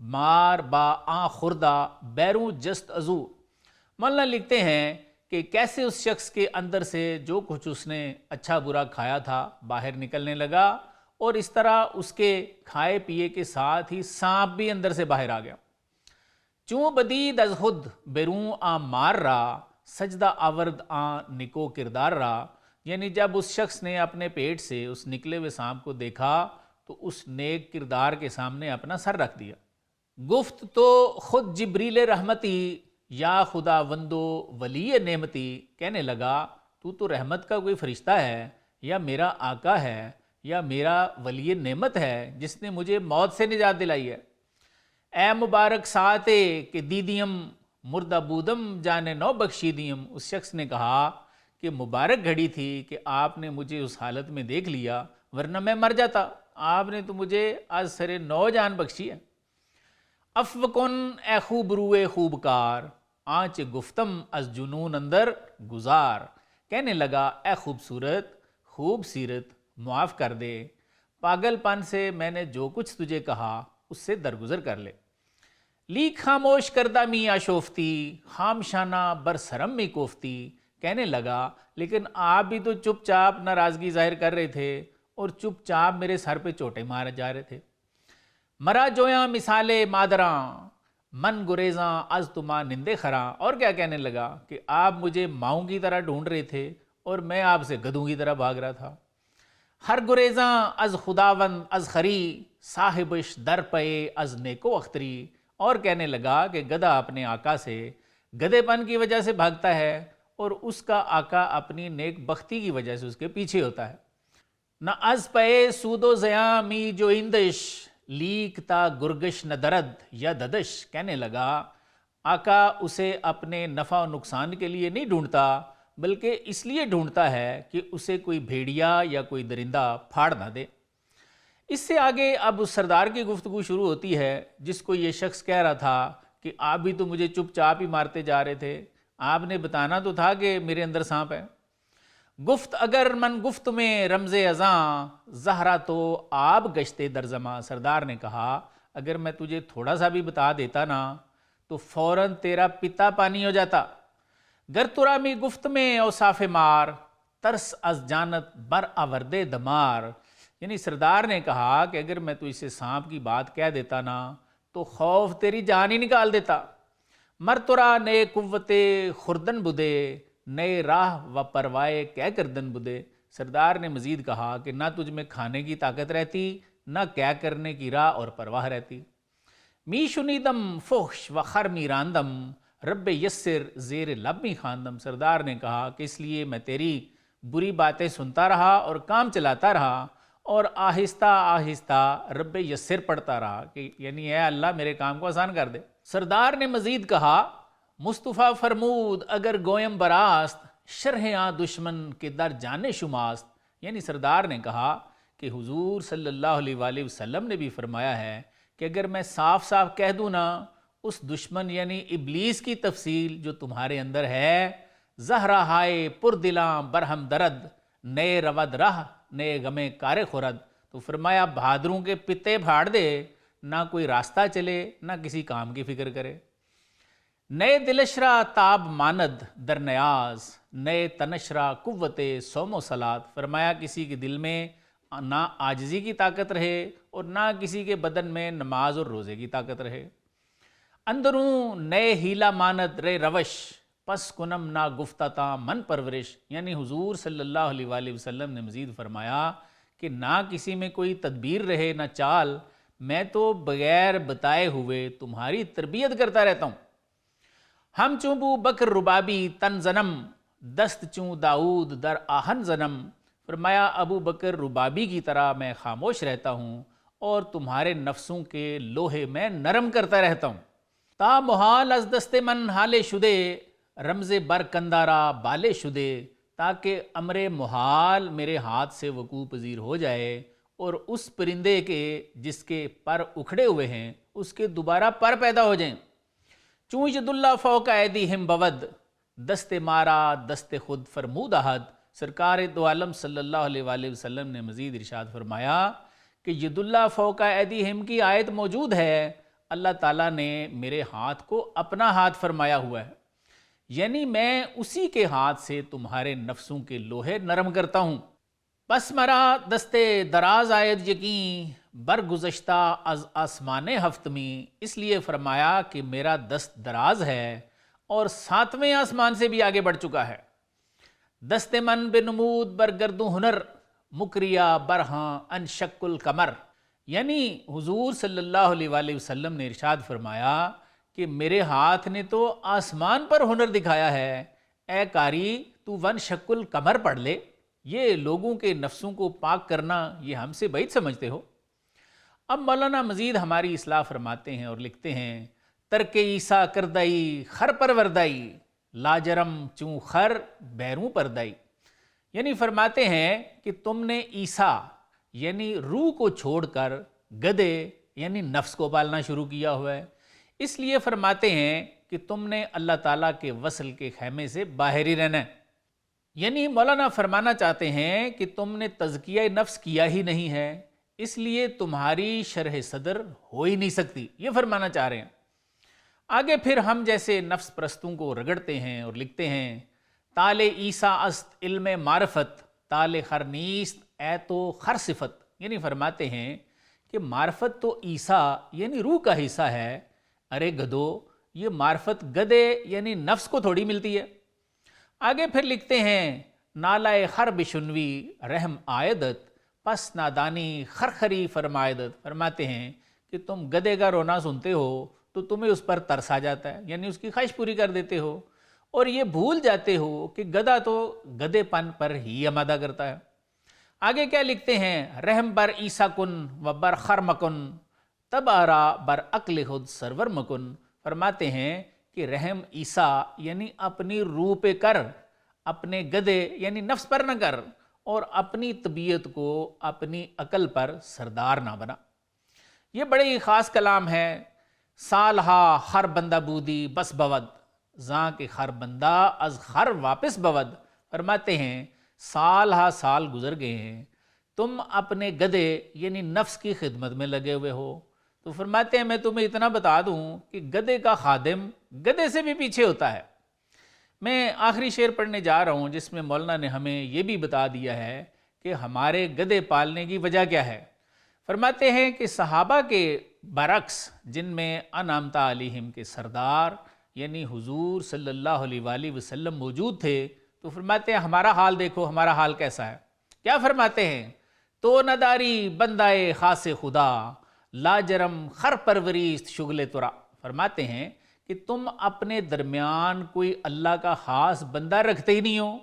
مار با آں خوردہ بیروں جست ازو۔ مولانا لکھتے ہیں کہ کیسے اس شخص کے اندر سے جو کچھ اس نے اچھا برا کھایا تھا باہر نکلنے لگا، اور اس طرح اس کے کھائے پیے کے ساتھ ہی سانپ بھی اندر سے باہر آ گیا۔ چوں بدید از خود بیروں آ مار را، سجدہ آورد آ نکو کردار را، یعنی جب اس شخص نے اپنے پیٹ سے اس نکلے ہوئے سانپ کو دیکھا تو اس نیک کردار کے سامنے اپنا سر رکھ دیا۔ گفت تو خود جبریل رحمتی یا خدا وندو ولی نعمتی، کہنے لگا تو تو رحمت کا کوئی فرشتہ ہے، یا میرا آقا ہے، یا میرا ولی نعمت ہے جس نے مجھے موت سے نجات دلائی ہے۔ اے مبارک ساتے کہ دیدیم مردہ بودم جانے نو بخشی دیم، اس شخص نے کہا کہ مبارک گھڑی تھی کہ آپ نے مجھے اس حالت میں دیکھ لیا، ورنہ میں مر جاتا، آپ نے تو مجھے از سر نو جان بخشی ہے۔ افوکن اے خوب روئے خوب کار، آنچ گفتم از جنون اندر گزار، کہنے لگا اے خوبصورت خوب سیرت، معاف کر دے، پاگل پن سے میں نے جو کچھ تجھے کہا اس سے درگزر کر لے۔ لیک خاموش کردہ می آشوفتی، خامشانہ برسرم می کوفتی، کہنے لگا لیکن آپ بھی تو چپ چاپ ناراضگی ظاہر کر رہے تھے اور چپ چاپ میرے سر پہ چوٹے مارے جا رہے تھے۔ مرا جویاں مثالے مادراں، من گریزاں از تما نندے خراں، اور کیا کہنے لگا کہ آپ مجھے ماؤں کی طرح ڈھونڈ رہے تھے اور میں آپ سے گدھوں کی طرح بھاگ رہا تھا۔ ہر گریزاں از خداوند از خری، صاحبش در پئے از نیکو اختری، اور کہنے لگا کہ گدھا اپنے آقا سے گدھے پن کی وجہ سے بھاگتا ہے اور اس کا آقا اپنی نیک بختی کی وجہ سے اس کے پیچھے ہوتا ہے۔ نہ از پئے سود و زیاں می جو اندش، لیک تا گرگش نہ درد یا ددش، کہنے لگا آقا اسے اپنے نفع و نقصان کے لیے نہیں ڈھونڈتا بلکہ اس لیے ڈھونڈتا ہے کہ اسے کوئی بھیڑیا یا کوئی درندہ پھاڑ نہ دے۔ اس سے آگے اب اس سردار کی گفتگو شروع ہوتی ہے جس کو یہ شخص کہہ رہا تھا کہ آپ بھی تو مجھے چپ چاپ ہی مارتے جا رہے تھے، آپ نے بتانا تو تھا کہ میرے اندر سانپ ہے۔ گفت اگر من گفت میں رمز ازاں، زہرا تو آب گشتے در زماں، سردار نے کہا اگر میں تجھے تھوڑا سا بھی بتا دیتا نا تو فوراً تیرا پتا پانی ہو جاتا۔ گر ترا می گفت میں اوصاف مار، ترس از جانت بر آوردے دمار، یعنی سردار نے کہا کہ اگر میں تجھ سے سانپ کی بات کہہ دیتا نا تو خوف تیری جان ہی نکال دیتا۔ مر ترا نئے قوت خوردن بدے، نئے راہ و پروائے کہہ کردن بدے، سردار نے مزید کہا کہ نہ تجھ میں کھانے کی طاقت رہتی نہ کیا کرنے کی راہ اور پرواہ رہتی۔ می شنیدم فحش و خر می راندم، رب یسر زیر لب می خواندم، سردار نے کہا کہ اس لیے میں تیری بری باتیں سنتا رہا اور کام چلاتا رہا اور آہستہ آہستہ رب یسر پڑھتا رہا کہ یعنی اے اللہ میرے کام کو آسان کر دے۔ سردار نے مزید کہا مصطفیٰ فرمود اگر گویم براست، شرح آ دشمن کے در جانے شماست، یعنی سردار نے کہا کہ حضور صلی اللہ علیہ وآلہ وسلم نے بھی فرمایا ہے کہ اگر میں صاف صاف کہہ دوں نا اس دشمن یعنی ابلیس کی تفصیل جو تمہارے اندر ہے، زہرا ہائے پر دلاں برہم درد، نئے رود راہ نئے غمے کارے خورد، تو فرمایا بہادروں کے پتے پھاڑ دے، نہ کوئی راستہ چلے نہ کسی کام کی فکر کرے۔ نئے دلشرا تاب ماند در نیاز، نئے تنشرا قوت سوم و صلات، فرمایا کسی کے دل میں نہ عاجزی کی طاقت رہے اور نہ کسی کے بدن میں نماز اور روزے کی طاقت رہے۔ اندروں نئے ہیلا ماند رے روش، پس کنم نا گفتتا من پرورش، یعنی حضور صلی اللہ علیہ وآلہ وسلم نے مزید فرمایا کہ نہ کسی میں کوئی تدبیر رہے نہ چال، میں تو بغیر بتائے ہوئے تمہاری تربیت کرتا رہتا ہوں۔ ہم چوں بو بکر ربابی تن زنم، دست چوں داؤد در آہن زنم، فرمایا ابو بکر ربابی کی طرح میں خاموش رہتا ہوں اور تمہارے نفسوں کے لوہے میں نرم کرتا رہتا ہوں۔ تا محال از دست من حالے شدے، رمز بر کندارا بالے شدے، تاکہ امر محال میرے ہاتھ سے وقوع پذیر ہو جائے اور اس پرندے کے جس کے پر اکھڑے ہوئے ہیں اس کے دوبارہ پر پیدا ہو جائیں۔ چوں ید اللہ فوق ایدیہم بود، دست مارا دست خود فرمود احد، سرکار دو عالم صلی اللہ علیہ وآلہ وسلم نے مزید ارشاد فرمایا کہ ید اللہ فوق ایدیہم کی آیت موجود ہے، اللہ تعالیٰ نے میرے ہاتھ کو اپنا ہاتھ فرمایا ہوا ہے، یعنی میں اسی کے ہاتھ سے تمہارے نفسوں کے لوہے نرم کرتا ہوں۔ پس مرا دستے دراز آید یقین برگزشتہ از آسمان ہفتمی، اس لیے فرمایا کہ میرا دست دراز ہے اور 7ویں آسمان سے بھی آگے بڑھ چکا ہے۔ دست من بنمود برگردوں ہنر مکریا برہاں ان شک القمر، یعنی حضور صلی اللہ علیہ وآلہ وسلم نے ارشاد فرمایا کہ میرے ہاتھ نے تو آسمان پر ہنر دکھایا ہے، اے قاری تو ون شک القمر پڑھ لے۔ یہ لوگوں کے نفسوں کو پاک کرنا یہ ہم سے بعید سمجھتے ہو؟ اب مولانا مزید ہماری اصلاح فرماتے ہیں اور لکھتے ہیں، ترک عیسیٰ کردائی خر پروردائی لاجرم چوں خر بیروں پردائی، یعنی فرماتے ہیں کہ تم نے عیسیٰ یعنی روح کو چھوڑ کر گدے یعنی نفس کو پالنا شروع کیا ہوا ہے، اس لیے فرماتے ہیں کہ تم نے اللہ تعالیٰ کے وصل کے خیمے سے باہر ہی رہنا ہے۔ یعنی مولانا فرمانا چاہتے ہیں کہ تم نے تزکیہ نفس کیا ہی نہیں ہے، اس لیے تمہاری شرح صدر ہو ہی نہیں سکتی، یہ فرمانا چاہ رہے ہیں۔ آگے پھر ہم جیسے نفس پرستوں کو رگڑتے ہیں اور لکھتے ہیں، تال عیسیٰ است علم معرفت تال خرنیست اے تو خر صفت، یعنی فرماتے ہیں کہ معرفت تو عیسیٰ یعنی روح کا حصہ ہے، ارے گدو یہ معرفت گدے یعنی نفس کو تھوڑی ملتی ہے۔ آگے پھر لکھتے ہیں، نالائے خر بشنوی رحم آیدت پس نادانی خرخری فرمایدت، فرماتے ہیں کہ تم گدے کا رونا سنتے ہو تو تمہیں اس پر ترس آ جاتا ہے، یعنی اس کی خواہش پوری کر دیتے ہو، اور یہ بھول جاتے ہو کہ گدھا تو گدھے پن پر ہی آمادہ کرتا ہے۔ آگے کیا لکھتے ہیں، رحم بر عیسیٰ کن و بر خر مکن تب آرا بر عقل خود سرور مکن، فرماتے ہیں کہ رحم عیسیٰ یعنی اپنی روح پہ کر، اپنے گدے یعنی نفس پر نہ کر، اور اپنی طبیعت کو اپنی عقل پر سردار نہ بنا۔ یہ بڑے ہی خاص کلام ہے۔ سالہا خر بندہ بودی بس بود زاں کے خر بندہ از خر واپس بود، فرماتے ہیں سال ہا سال گزر گئے ہیں، تم اپنے گدے یعنی نفس کی خدمت میں لگے ہوئے ہو، تو فرماتے ہیں میں تمہیں اتنا بتا دوں کہ گدے کا خادم گدے سے بھی پیچھے ہوتا ہے۔ میں آخری شعر پڑھنے جا رہا ہوں جس میں مولانا نے ہمیں یہ بھی بتا دیا ہے کہ ہمارے گدے پالنے کی وجہ کیا ہے۔ فرماتے ہیں کہ صحابہ کے برعکس جن میں انعمتا علیہم کے سردار یعنی حضور صلی اللہ علیہ وآلہ وسلم موجود تھے، تو فرماتے ہیں ہمارا حال دیکھو، ہمارا حال کیسا ہے۔ کیا فرماتے ہیں، تو نداری بندائے خاص خدا لاجرم خر پروریست شغل ترا، فرماتے ہیں کہ تم اپنے درمیان کوئی اللہ کا خاص بندہ رکھتے ہی نہیں ہو،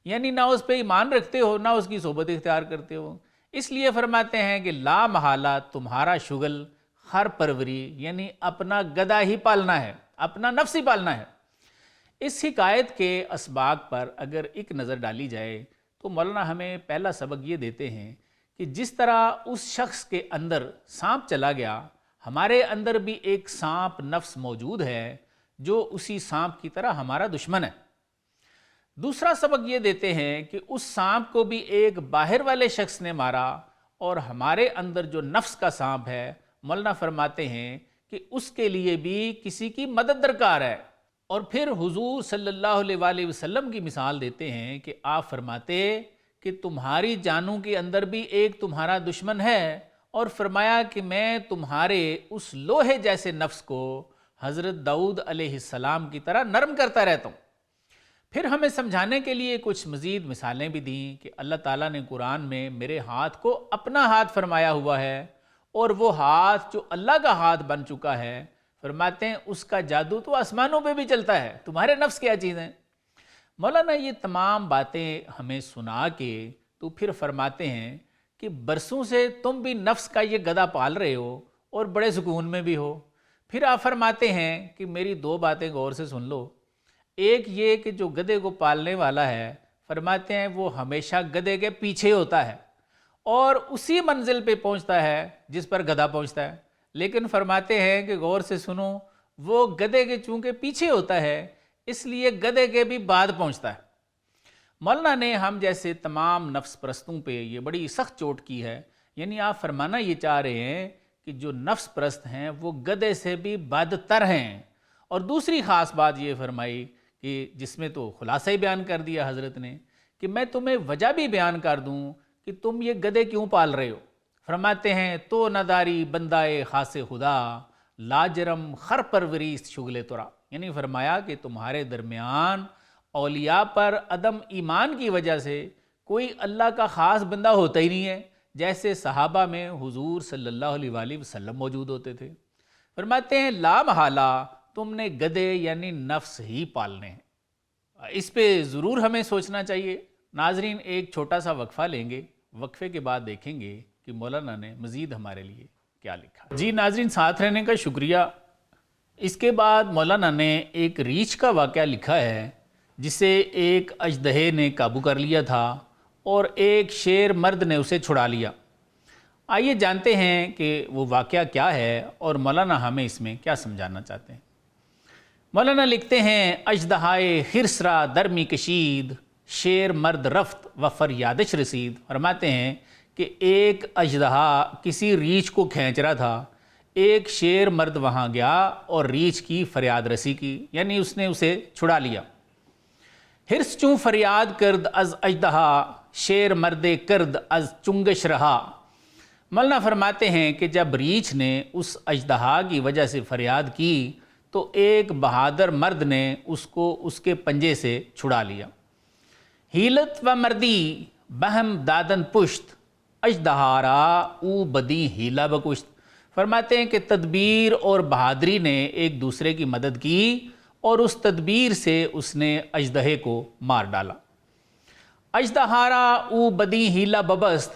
یعنی نہ اس پہ ایمان رکھتے ہو نہ اس کی صحبت اختیار کرتے ہو، اس لیے فرماتے ہیں کہ لا محالہ تمہارا شغل خر پروری یعنی اپنا گدھا ہی پالنا ہے، اپنا نفس ہی پالنا ہے۔ اس حکایت کے اسباق پر اگر ایک نظر ڈالی جائے تو مولانا ہمیں پہلا سبق یہ دیتے ہیں کہ جس طرح اس شخص کے اندر سانپ چلا گیا، ہمارے اندر بھی ایک سانپ نفس موجود ہے جو اسی سانپ کی طرح ہمارا دشمن ہے۔ دوسرا سبق یہ دیتے ہیں کہ اس سانپ کو بھی ایک باہر والے شخص نے مارا، اور ہمارے اندر جو نفس کا سانپ ہے، مولانا فرماتے ہیں کہ اس کے لیے بھی کسی کی مدد درکار ہے۔ اور پھر حضور صلی اللہ علیہ وآلہ وسلم کی مثال دیتے ہیں کہ آپ فرماتے کہ تمہاری جانوں کے اندر بھی ایک تمہارا دشمن ہے، اور فرمایا کہ میں تمہارے اس لوہے جیسے نفس کو حضرت داؤد علیہ السلام کی طرح نرم کرتا رہتا ہوں۔ پھر ہمیں سمجھانے کے لیے کچھ مزید مثالیں بھی دیں کہ اللہ تعالیٰ نے قرآن میں میرے ہاتھ کو اپنا ہاتھ فرمایا ہوا ہے، اور وہ ہاتھ جو اللہ کا ہاتھ بن چکا ہے، فرماتے ہیں اس کا جادو تو آسمانوں پہ بھی چلتا ہے، تمہارے نفس کیا چیز ہیں۔ مولانا یہ تمام باتیں ہمیں سنا کے تو پھر فرماتے ہیں کہ برسوں سے تم بھی نفس کا یہ گدھا پال رہے ہو اور بڑے سکون میں بھی ہو۔ پھر آپ فرماتے ہیں کہ میری دو باتیں غور سے سن لو۔ ایک یہ کہ جو گدھے کو پالنے والا ہے، فرماتے ہیں وہ ہمیشہ گدھے کے پیچھے ہوتا ہے اور اسی منزل پہ پہنچتا ہے جس پر گدھا پہنچتا ہے، لیکن فرماتے ہیں کہ غور سے سنو، وہ گدھے کے چونکہ پیچھے ہوتا ہے اس لیے گدھے کے بھی بعد پہنچتا ہے۔ مولانا نے ہم جیسے تمام نفس پرستوں پہ یہ بڑی سخت چوٹ کی ہے، یعنی آپ فرمانا یہ چاہ رہے ہیں کہ جو نفس پرست ہیں وہ گدھے سے بھی بدتر ہیں۔ اور دوسری خاص بات یہ فرمائی کہ جس میں تو خلاصہ ہی بیان کر دیا حضرت نے کہ میں تمہیں وجہ بھی بیان کر دوں کہ تم یہ گدھے کیوں پال رہے ہو۔ فرماتے ہیں تو نداری بندائے خاص خدا لاجرم خر پروریس شغل ترا، یعنی فرمایا کہ تمہارے درمیان اولیاء پر عدم ایمان کی وجہ سے کوئی اللہ کا خاص بندہ ہوتا ہی نہیں ہے، جیسے صحابہ میں حضور صلی اللہ علیہ وآلہ وسلم موجود ہوتے تھے۔ فرماتے ہیں لا محالہ تم نے گدھے یعنی نفس ہی پالنے ہیں۔ اس پہ ضرور ہمیں سوچنا چاہیے۔ ناظرین ایک چھوٹا سا وقفہ لیں گے، وقفے کے بعد دیکھیں گے کہ مولانا نے مزید ہمارے لیے کیا لکھا۔ جی ناظرین ساتھ رہنے کا شکریہ۔ اس کے بعد مولانا نے ایک ریچھ کا واقعہ لکھا ہے جسے ایک اژدہے نے قابو کر لیا تھا اور ایک شیر مرد نے اسے چھڑا لیا۔ آئیے جانتے ہیں کہ وہ واقعہ کیا ہے اور مولانا ہمیں اس میں کیا سمجھانا چاہتے ہیں۔ مولانا لکھتے ہیں اژدہائے خرسرا درمی کشید شیر مرد رفت و فریادش رسید۔ فرماتے ہیں کہ ایک اژدہا کسی ریچھ کو کھینچ رہا تھا، ایک شیر مرد وہاں گیا اور ریچھ کی فریاد رسی کی، یعنی اس نے اسے چھڑا لیا۔ ہرس چوں فریاد کرد از اژدہا شیر مرد کرد از چنگش رہا۔ مولانا فرماتے ہیں کہ جب ریچھ نے اس اژدہا کی وجہ سے فریاد کی تو ایک بہادر مرد نے اس کو اس کے پنجے سے چھڑا لیا۔ ہیلت و مردی بہم دادن پشت اژدہارا او بدی ہیلا بکشت۔ فرماتے ہیں کہ تدبیر اور بہادری نے ایک دوسرے کی مدد کی اور اس تدبیر سے اس نے اژدہے کو مار ڈالا۔ اژدہارا او بدی ہیلا ببست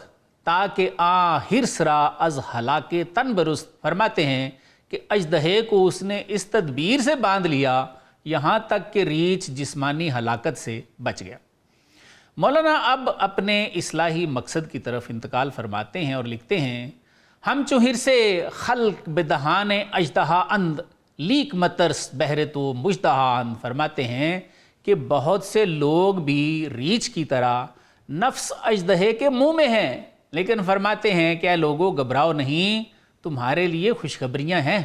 تاکہ آ ہرسرا از ہلاک تن برست۔ فرماتے ہیں کہ اژدہے کو اس نے اس تدبیر سے باندھ لیا یہاں تک کہ ریچھ جسمانی ہلاکت سے بچ گیا۔ مولانا اب اپنے اصلاحی مقصد کی طرف انتقال فرماتے ہیں اور لکھتے ہیں ہم چہر سے خلق بدہان اژدہا اند لیک مترس بہر تو مجدہان۔ فرماتے ہیں کہ بہت سے لوگ بھی ریچھ کی طرح نفس اژدہے کے منہ میں ہیں، لیکن فرماتے ہیں کہ اے لوگوں گھبراؤ نہیں، تمہارے لیے خوشخبریاں ہیں۔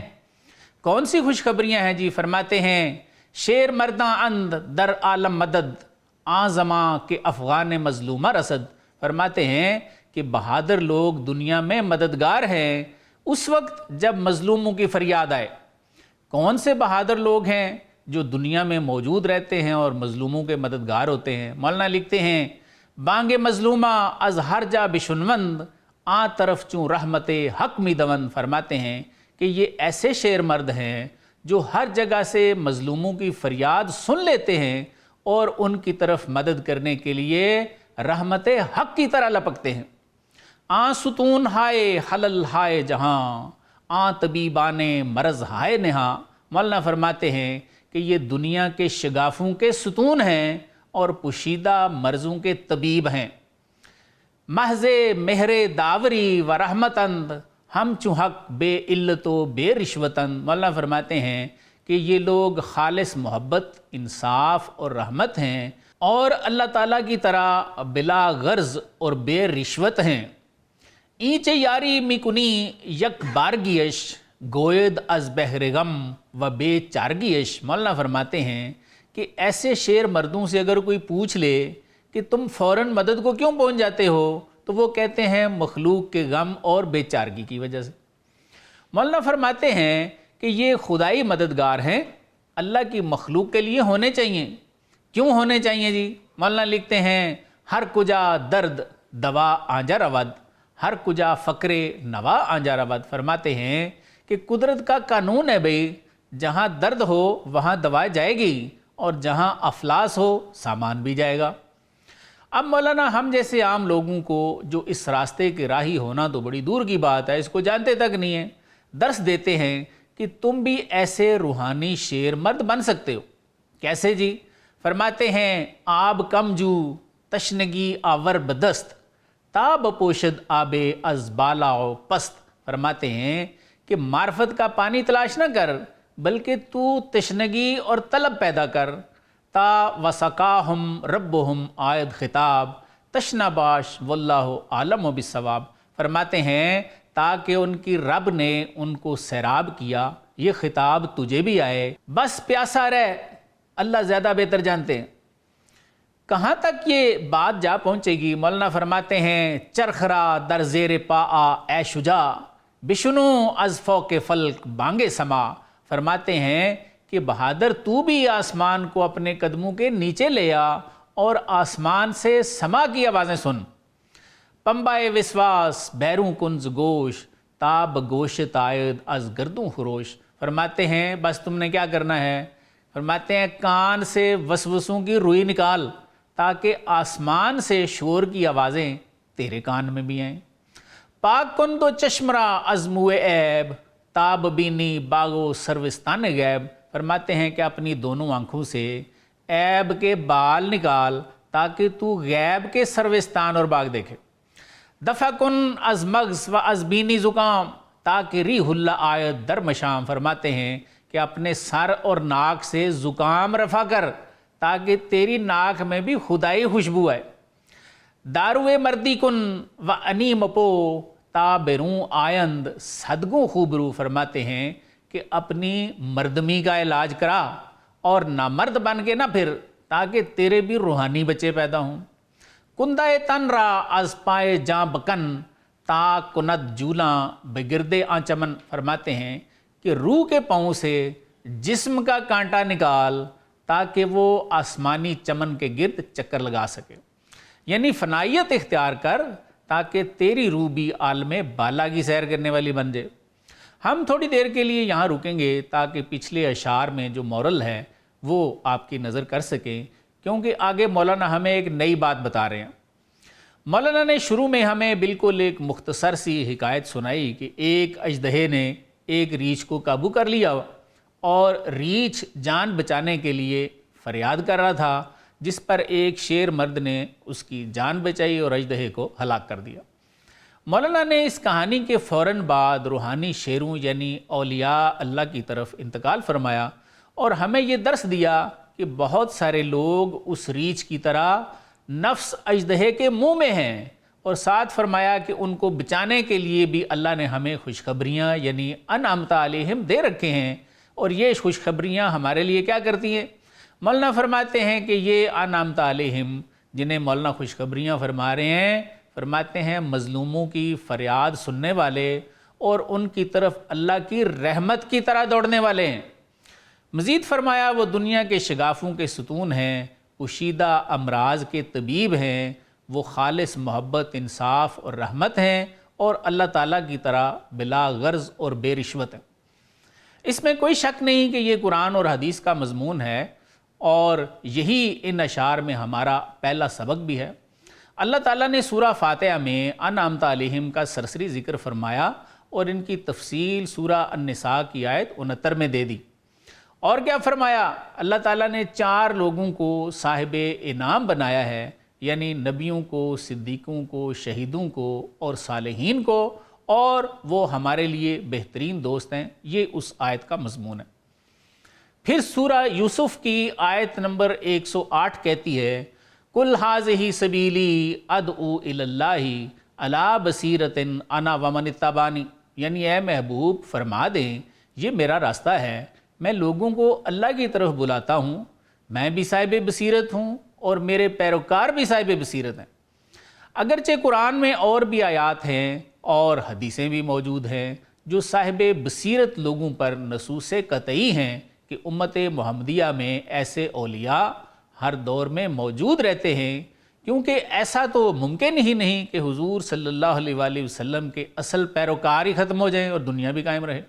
کون سی خوشخبریاں ہیں جی؟ فرماتے ہیں شیر مرداں اند در عالم مدد آزماں کے افغان مظلومہ رسد۔ فرماتے ہیں کہ بہادر لوگ دنیا میں مددگار ہیں اس وقت جب مظلوموں کی فریاد آئے۔ کون سے بہادر لوگ ہیں جو دنیا میں موجود رہتے ہیں اور مظلوموں کے مددگار ہوتے ہیں؟ مولانا لکھتے ہیں بانگ مظلومہ از ہر جا بشنوند آ طرف چوں رحمت حق می دون۔ فرماتے ہیں کہ یہ ایسے شیر مرد ہیں جو ہر جگہ سے مظلوموں کی فریاد سن لیتے ہیں اور ان کی طرف مدد کرنے کے لیے رحمت حق کی طرح لپکتے ہیں۔ آ ستون ہائے حلل ہائے جہاں آ طبیبان مرض ہائے نہاں۔ مولانا فرماتے ہیں کہ یہ دنیا کے شگافوں کے ستون ہیں اور پوشیدہ مرضوں کے طبیب ہیں۔ محض مہر داوری و رحمتند ہم چو حق بے علت و بے رشوتند۔ مولانا فرماتے ہیں کہ یہ لوگ خالص محبت، انصاف اور رحمت ہیں اور اللہ تعالیٰ کی طرح بلا غرض اور بے رشوت ہیں۔ اینچ یاری میکنی یک بارگیش گوید از بہر غم و بے چارگیش۔ مولانا فرماتے ہیں کہ ایسے شیر مردوں سے اگر کوئی پوچھ لے کہ تم فوراً مدد کو کیوں پہنچ جاتے ہو تو وہ کہتے ہیں مخلوق کے غم اور بے چارگی کی وجہ سے۔ مولانا فرماتے ہیں کہ یہ خدائی مددگار ہیں، اللہ کی مخلوق کے لیے ہونے چاہیے۔ کیوں ہونے چاہیے جی؟ مولانا لکھتے ہیں ہر کجا درد دوا آنجا رود ہر کجا فقر نوا آنجا رود۔ فرماتے ہیں کہ قدرت کا قانون ہے بھئی، جہاں درد ہو وہاں دوا جائے گی اور جہاں افلاس ہو سامان بھی جائے گا۔ اب مولانا ہم جیسے عام لوگوں کو جو اس راستے کے راہی ہونا تو بڑی دور کی بات ہے، اس کو جانتے تک نہیں ہیں، درس دیتے ہیں کہ تم بھی ایسے روحانی شیر مرد بن سکتے ہو۔ کیسے جی؟ فرماتے ہیں آب کم جو تشنگی آور بدست تاب پوشد آب از بالا و پست۔ فرماتے ہیں کہ معرفت کا پانی تلاش نہ کر بلکہ تو تشنگی اور طلب پیدا کر۔ تا وسقاہم ربہم آیت خطاب تشنا باش واللہ عالم بالصواب۔ فرماتے ہیں تاکہ ان کی رب نے ان کو سیراب کیا، یہ خطاب تجھے بھی آئے، بس پیاسا رہ، اللہ زیادہ بہتر جانتے ہیں۔ کہاں تک یہ بات جا پہنچے گی؟ مولانا فرماتے ہیں چرخرا در زیر پا آ اے شجاع، بشنو از فوق فلک بانگے سما۔ فرماتے ہیں کہ بہادر تو بھی آسمان کو اپنے قدموں کے نیچے لے آ اور آسمان سے سما کی آوازیں سن۔ پمبائے وسواس بیروں کنز گوش، تاب گوشت آید از گردوں خروش۔ فرماتے ہیں بس تم نے کیا کرنا ہے؟ فرماتے ہیں کان سے وسوسوں کی روئی نکال تاکہ آسمان سے شور کی آوازیں تیرے کان میں بھی آئیں۔ پاک کن تو چشمرا از موئے عیب، تاب بینی باغو سروستان غیب۔ فرماتے ہیں کہ اپنی دونوں آنکھوں سے عیب کے بال نکال تاکہ تو غیب کے سروستان اور باغ دیکھے۔ دفع کن از مغز و از بینی زکام، تاکہ ریح اللہ آیت در مشام۔ فرماتے ہیں کہ اپنے سر اور ناک سے زکام رفع کر تاکہ تیری ناک میں بھی خدائی خوشبو آئے۔ داروے مردی کن و انیم پو، تا بیروں آیند صدگوں خوبرو۔ فرماتے ہیں کہ اپنی مردمی کا علاج کرا اور نامرد بن کے نہ پھر، تاکہ تیرے بھی روحانی بچے پیدا ہوں۔ کندہ تن را از پائے جاں بکن، تا کند جولاں بگردے آنچمن۔ فرماتے ہیں کہ روح کے پاؤں سے جسم کا کانٹا نکال تاکہ وہ آسمانی چمن کے گرد چکر لگا سکے، یعنی فنائیت اختیار کر تاکہ تیری روح بھی عالم بالا کی سیر کرنے والی بن جائے۔ ہم تھوڑی دیر کے لیے یہاں رکیں گے تاکہ پچھلے اشعار میں جو مورل ہے وہ آپ کی نظر کر سکیں، کیونکہ آگے مولانا ہمیں ایک نئی بات بتا رہے ہیں۔ مولانا نے شروع میں ہمیں بالکل ایک مختصر سی حکایت سنائی کہ ایک اژدہے نے ایک ریچھ کو قابو کر لیا اور ریچھ جان بچانے کے لیے فریاد کر رہا تھا، جس پر ایک شیر مرد نے اس کی جان بچائی اور اژدہے کو ہلاک کر دیا۔ مولانا نے اس کہانی کے فوراً بعد روحانی شیروں یعنی اولیاء اللہ کی طرف انتقال فرمایا اور ہمیں یہ درس دیا کہ بہت سارے لوگ اس ریچھ کی طرح نفس اژدہے کے منہ میں ہیں، اور ساتھ فرمایا کہ ان کو بچانے کے لیے بھی اللہ نے ہمیں خوشخبریاں یعنی انعمت علیہم دے رکھے ہیں، اور یہ خوشخبریاں ہمارے لیے کیا کرتی ہیں؟ مولانا فرماتے ہیں کہ یہ انعمت علیہم جنہیں مولانا خوشخبریاں فرما رہے ہیں، فرماتے ہیں مظلوموں کی فریاد سننے والے اور ان کی طرف اللہ کی رحمت کی طرح دوڑنے والے ہیں۔ مزید فرمایا وہ دنیا کے شگافوں کے ستون ہیں، پوشیدہ امراض کے طبیب ہیں، وہ خالص محبت، انصاف اور رحمت ہیں، اور اللہ تعالیٰ کی طرح بلا غرض اور بے رشوت ہیں۔ اس میں کوئی شک نہیں کہ یہ قرآن اور حدیث کا مضمون ہے، اور یہی ان اشعار میں ہمارا پہلا سبق بھی ہے۔ اللہ تعالیٰ نے سورہ فاتحہ میں انعمت علیہم کا سرسری ذکر فرمایا اور ان کی تفصیل سورہ النساء کی آیت 69 میں دے دی۔ اور کیا فرمایا؟ اللہ تعالیٰ نے 4 لوگوں کو صاحب انعام بنایا ہے، یعنی نبیوں کو، صدیقوں کو، شہیدوں کو اور صالحین کو، اور وہ ہمارے لیے بہترین دوست ہیں۔ یہ اس آیت کا مضمون ہے۔ پھر سورہ یوسف کی آیت نمبر 108 کہتی ہے کل ھذہ سبیلی ادعو الی اللہ علی بصیرۃ انا ومن اتبعنی، یعنی اے محبوب فرما دیں یہ میرا راستہ ہے، میں لوگوں کو اللہ کی طرف بلاتا ہوں، میں بھی صاحب بصیرت ہوں اور میرے پیروکار بھی صاحب بصیرت ہیں۔ اگرچہ قرآن میں اور بھی آیات ہیں اور حدیثیں بھی موجود ہیں جو صاحب بصیرت لوگوں پر نصوص قطعی ہیں کہ امت محمدیہ میں ایسے اولیاء ہر دور میں موجود رہتے ہیں، کیونکہ ایسا تو ممکن ہی نہیں کہ حضور صلی اللہ علیہ وآلہ وسلم کے اصل پیروکار ہی ختم ہو جائیں اور دنیا بھی قائم رہے۔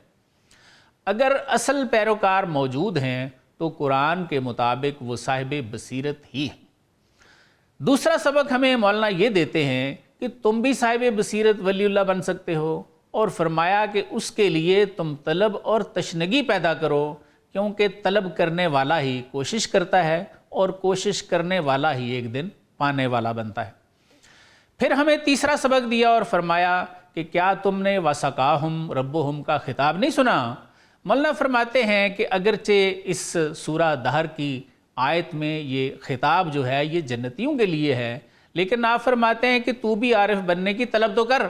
اگر اصل پیروکار موجود ہیں تو قرآن کے مطابق وہ صاحب بصیرت ہی ہیں۔ دوسرا سبق ہمیں مولانا یہ دیتے ہیں کہ تم بھی صاحب بصیرت ولی اللہ بن سکتے ہو، اور فرمایا کہ اس کے لیے تم طلب اور تشنگی پیدا کرو، کیونکہ طلب کرنے والا ہی کوشش کرتا ہے اور کوشش کرنے والا ہی ایک دن پانے والا بنتا ہے۔ پھر ہمیں تیسرا سبق دیا اور فرمایا کہ کیا تم نے وَسَقَاهُمْ رَبُّهُمْ کا خطاب نہیں سنا؟ مولانا فرماتے ہیں کہ اگرچہ اس سورہ دہر کی آیت میں یہ خطاب جو ہے یہ جنتیوں کے لیے ہے، لیکن آپ فرماتے ہیں کہ تو بھی عارف بننے کی طلب تو کر،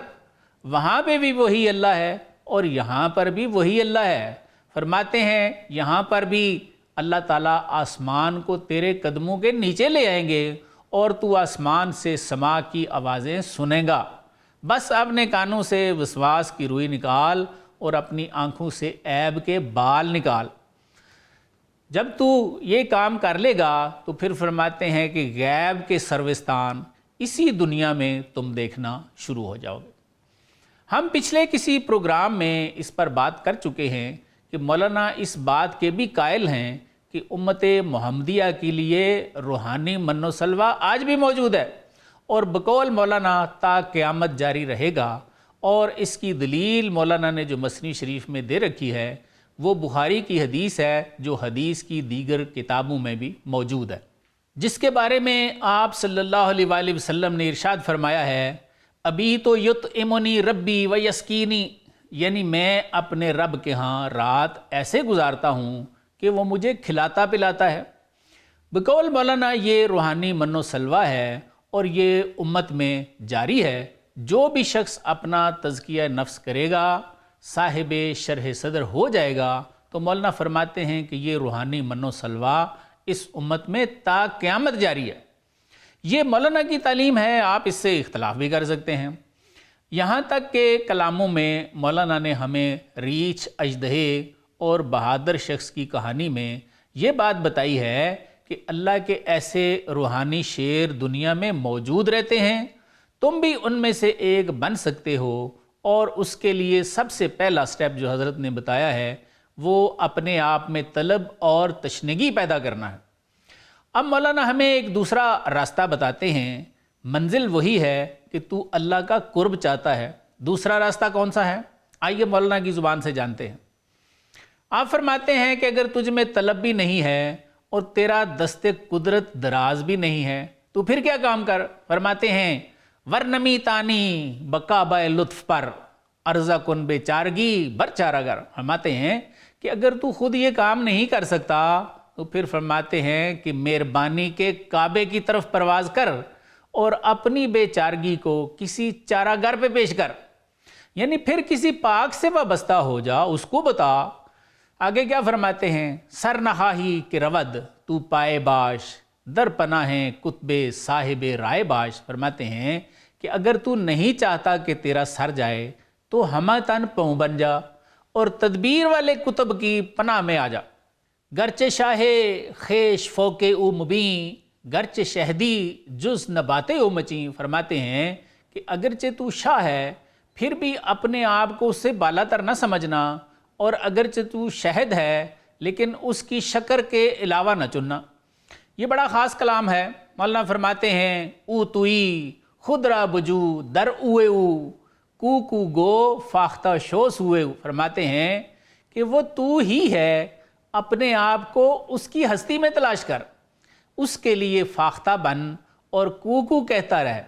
وہاں پہ بھی وہی اللہ ہے اور یہاں پر بھی وہی اللہ ہے۔ فرماتے ہیں یہاں پر بھی اللہ تعالیٰ آسمان کو تیرے قدموں کے نیچے لے آئیں گے اور تو آسمان سے سما کی آوازیں سنیں گا، بس اپنے کانوں سے وسواس کی روئی نکال اور اپنی آنکھوں سے عیب کے بال نکال۔ جب تو یہ کام کر لے گا تو پھر فرماتے ہیں کہ غیب کے سروستان اسی دنیا میں تم دیکھنا شروع ہو جاؤ گے۔ ہم پچھلے کسی پروگرام میں اس پر بات کر چکے ہیں کہ مولانا اس بات کے بھی قائل ہیں کہ امت محمدیہ کے لیے روحانی من و سلوہ آج بھی موجود ہے اور بقول مولانا تا قیامت جاری رہے گا، اور اس کی دلیل مولانا نے جو مثنوی شریف میں دے رکھی ہے وہ بخاری کی حدیث ہے جو حدیث کی دیگر کتابوں میں بھی موجود ہے، جس کے بارے میں آپ صلی اللہ علیہ وآلہ وسلم نے ارشاد فرمایا ہے، ابھی تو یطعمنی ربی و یسقینی، یعنی میں اپنے رب کے ہاں رات ایسے گزارتا ہوں کہ وہ مجھے کھلاتا پلاتا ہے۔ بقول مولانا یہ روحانی من و سلوہ ہے اور یہ امت میں جاری ہے۔ جو بھی شخص اپنا تزکیہ نفس کرے گا، صاحب شرح صدر ہو جائے گا، تو مولانا فرماتے ہیں کہ یہ روحانی من و سلوہ اس امت میں تا قیامت جاری ہے۔ یہ مولانا کی تعلیم ہے، آپ اس سے اختلاف بھی کر سکتے ہیں۔ یہاں تک کہ کلاموں میں مولانا نے ہمیں ریچھ اژدہے اور بہادر شخص کی کہانی میں یہ بات بتائی ہے کہ اللہ کے ایسے روحانی شیر دنیا میں موجود رہتے ہیں، تم بھی ان میں سے ایک بن سکتے ہو، اور اس کے لیے سب سے پہلا سٹیپ جو حضرت نے بتایا ہے وہ اپنے آپ میں طلب اور تشنگی پیدا کرنا ہے۔ اب مولانا ہمیں ایک دوسرا راستہ بتاتے ہیں، منزل وہی ہے کہ تو اللہ کا قرب چاہتا ہے۔ دوسرا راستہ کون سا ہے؟ آئیے مولانا کی زبان سے جانتے ہیں۔ آپ فرماتے ہیں کہ اگر تجھ میں طلب بھی نہیں ہے اور تیرا دست قدرت دراز بھی نہیں ہے تو پھر کیا کام کر؟ فرماتے ہیں ورنمی تانی بقابہ لطف پر عرضہ کن بے چارگی بر چارہ گر۔ فرماتے ہیں کہ اگر تو خود یہ کام نہیں کر سکتا تو پھر فرماتے ہیں کہ مہربانی کے کعبے کی طرف پرواز کر اور اپنی بے چارگی کو کسی چارہ گر پہ پیش کر، یعنی پھر کسی پاک سے وابستہ ہو جا، اس کو بتا۔ آگے کیا فرماتے ہیں؟ سر نہاہی کے رود تو پائے باش در پناہ کتب صاحب رائے باش۔ فرماتے ہیں کہ اگر تو نہیں چاہتا کہ تیرا سر جائے تو ہمہ تن پاؤں بن جا اور تدبیر والے کتب کی پناہ میں آ جا۔ گرچہ شاہ خیش فوق او مبین گرچہ شہدی جز نباتے او مچیں۔ فرماتے ہیں کہ اگرچہ تو شاہ ہے پھر بھی اپنے آپ کو اس سے بالا تر نہ سمجھنا، اور اگرچہ تو شہد ہے لیکن اس کی شکر کے علاوہ نہ چننا۔ یہ بڑا خاص کلام ہے۔ مولانا فرماتے ہیں او توئی خود را بجو در اوے او کو گو فاختہ شوس ہوئے۔ فرماتے ہیں کہ وہ تو ہی ہے، اپنے آپ کو اس کی ہستی میں تلاش کر، اس کے لیے فاختہ بن اور کو کہتا رہ،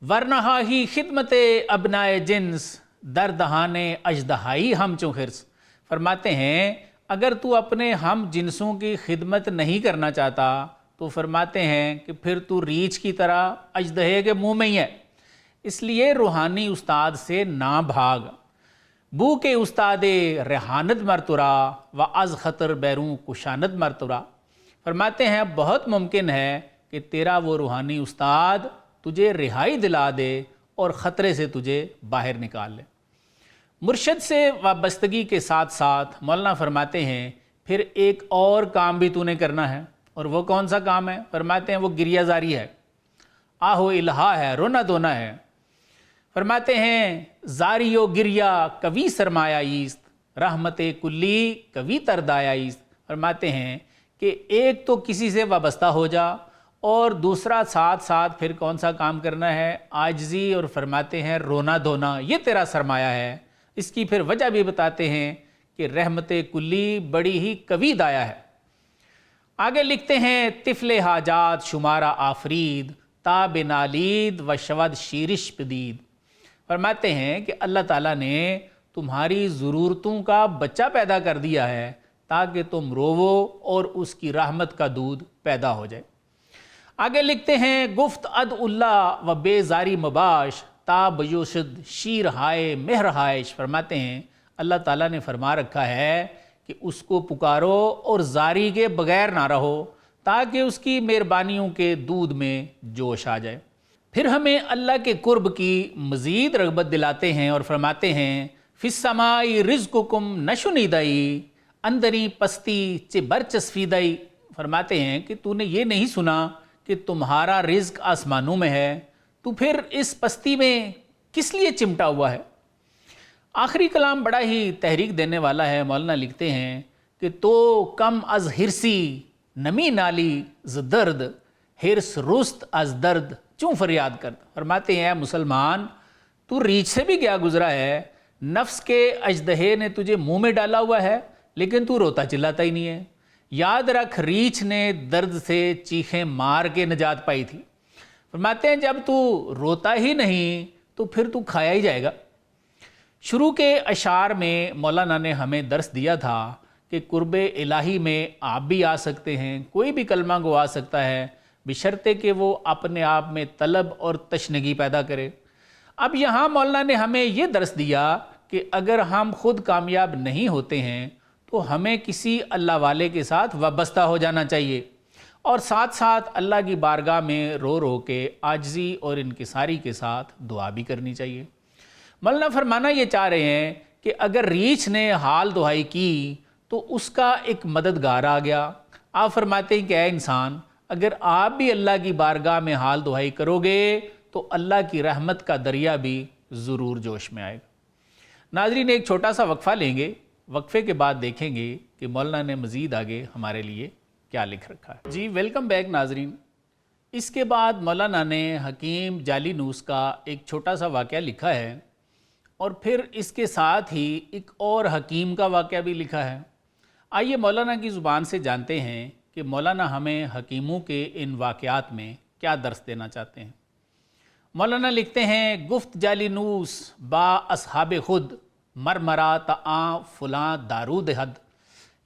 ورنہ ہی خدمت ابنائے جنس در دہانے اژدہائی ہم چوں خرس۔ فرماتے ہیں اگر تو اپنے ہم جنسوں کی خدمت نہیں کرنا چاہتا تو فرماتے ہیں کہ پھر تو ریچھ کی طرح اژدہے کے منہ میں ہی ہے۔ اس لیے روحانی استاد سے نہ بھاگ، بو کے استاد ریحانت مرترا و از خطر بیروں کشانت مرترا۔ فرماتے ہیں بہت ممکن ہے کہ تیرا وہ روحانی استاد تجھے رہائی دلا دے اور خطرے سے تجھے باہر نکال لے۔ مرشد سے وابستگی کے ساتھ ساتھ مولانا فرماتے ہیں پھر ایک اور کام بھی تو نے کرنا ہے، اور وہ کون سا کام ہے؟ فرماتے ہیں وہ گریہ زاری ہے، آہو الہا ہے، رونا دھونا ہے۔ فرماتے ہیں زاری و گریہ کبھی سرمایہ ایست رحمت کلی کبھی تردایا ایست۔ فرماتے ہیں کہ ایک تو کسی سے وابستہ ہو جا، اور دوسرا ساتھ ساتھ پھر کون سا کام کرنا ہے؟ عاجزی، اور فرماتے ہیں رونا دھونا، یہ تیرا سرمایہ ہے۔ اس کی پھر وجہ بھی بتاتے ہیں کہ رحمت کلی بڑی ہی کبھی دایا ہے۔ آگے لکھتے ہیں طفل حاجات شمارہ آفرید تاب نالید و شود شیرش پدید۔ فرماتے ہیں کہ اللہ تعالیٰ نے تمہاری ضرورتوں کا بچہ پیدا کر دیا ہے تاکہ تم روو اور اس کی رحمت کا دودھ پیدا ہو جائے۔ آگے لکھتے ہیں گفت اد اللہ و بے زاری مباش تابیوشد شیر ہائے مہر ہائش، فرماتے ہیں اللہ تعالیٰ نے فرما رکھا ہے کہ اس کو پکارو اور زاری کے بغیر نہ رہو تاکہ اس کی مہربانیوں کے دودھ میں جوش آ جائے۔ پھر ہمیں اللہ کے قرب کی مزید رغبت دلاتے ہیں اور فرماتے ہیں فی السماء رزقکم نشنیدائی، اندری پستی چے برچسفیدائی، فرماتے ہیں کہ تو نے یہ نہیں سنا کہ تمہارا رزق آسمانوں میں ہے، تو پھر اس پستی میں کس لیے چمٹا ہوا ہے؟ آخری کلام بڑا ہی تحریک دینے والا ہے۔ مولانا لکھتے ہیں کہ تو کم از ہرسی نمی نالی ز درد، ہرس رست از درد چوں فریاد کرد، فرماتے ہیں اے مسلمان تو ریچھ سے بھی کیا گزرا ہے، نفس کے اژدہے نے تجھے منہ میں ڈالا ہوا ہے لیکن تو روتا چلاتا ہی نہیں ہے۔ یاد رکھ ریچھ نے درد سے چیخیں مار کے نجات پائی تھی۔ فرماتے ہیں جب تو روتا ہی نہیں تو پھر تو کھایا ہی جائے گا۔ شروع کے اشعار میں مولانا نے ہمیں درس دیا تھا کہ قرب الہی میں آپ بھی آ سکتے ہیں، کوئی بھی کلمہ گو آ سکتا ہے بشرطے کہ وہ اپنے آپ میں طلب اور تشنگی پیدا کرے۔ اب یہاں مولانا نے ہمیں یہ درس دیا کہ اگر ہم خود کامیاب نہیں ہوتے ہیں تو ہمیں کسی اللہ والے کے ساتھ وابستہ ہو جانا چاہیے اور ساتھ ساتھ اللہ کی بارگاہ میں رو رو کے عاجزی اور انکساری کے ساتھ دعا بھی کرنی چاہیے۔ مولانا فرمانا یہ چاہ رہے ہیں کہ اگر ریچھ نے حال دعائی کی تو اس کا ایک مددگار آ گیا۔ آپ فرماتے ہیں کہ اے انسان، اگر آپ بھی اللہ کی بارگاہ میں حال دعائی کرو گے تو اللہ کی رحمت کا دریا بھی ضرور جوش میں آئے گا۔ ناظرین ایک چھوٹا سا وقفہ لیں گے، وقفے کے بعد دیکھیں گے کہ مولانا نے مزید آگے ہمارے لیے کیا لکھ رکھا ہے۔ جی ویلکم بیک ناظرین۔ اس کے بعد مولانا نے حکیم جعلی نوس کا ایک چھوٹا سا واقعہ لکھا ہے اور پھر اس کے ساتھ ہی ایک اور حکیم کا واقعہ بھی لکھا ہے۔ آئیے مولانا کی زبان سے جانتے ہیں کہ مولانا ہمیں حکیموں کے ان واقعات میں کیا درس دینا چاہتے ہیں۔ مولانا لکھتے ہیں گفت جعلی نوس با اصحاب خود مرمرا تعاں فلاں دارود حد،